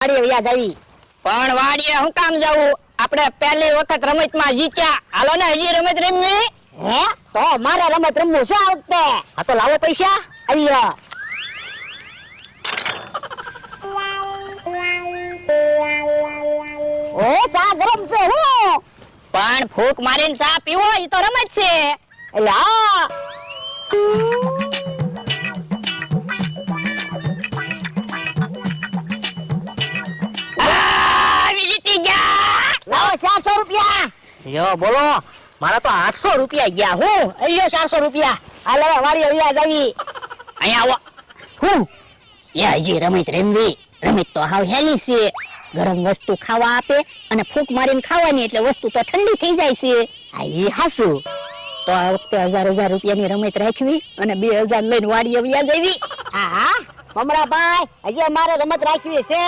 વાડીએ વ્યા જાવી. પણ વાડીએ હું કામ જાવું? આપણે પહેલી વખત રમતમાં જીત્યા. હાલો ને હજી રમત રમવી. હે તો મારે રમત રમવું છે આ વખતે. હા તો લાવો પૈસા. અલ્યા ઓ સા ગરમ છે હું. પણ ફૂંક મારીને ચા પીવો ઈ તો રમત છે. એટલે હા જીતી ગયા. લાવો 400 રૂપિયા. યો બોલો, મારા તો 800 રૂપિયા ગયા. હું અయ్యో 400 રૂપિયા. આ લેવા વાડીએ વ્યા જાવી. અહીંયા આવો. હું એ હજી રમત રમવી. રમત તો હાવ હેલી છે. ગરમ વસ્તુ ખાવા આપે અને ફૂંક મારીને ખાવાની એટલે વસ્તુ તો ઠંડી થઈ જાય છે. આ ઈ હાસુ. તો આ વખતે 1000 રૂપિયાની રમત રાખવી અને 2000 લઈને વાડીએ વ્યા જવી. હા હા મમરાભાઈ હજી મારે રમત રાખવી છે.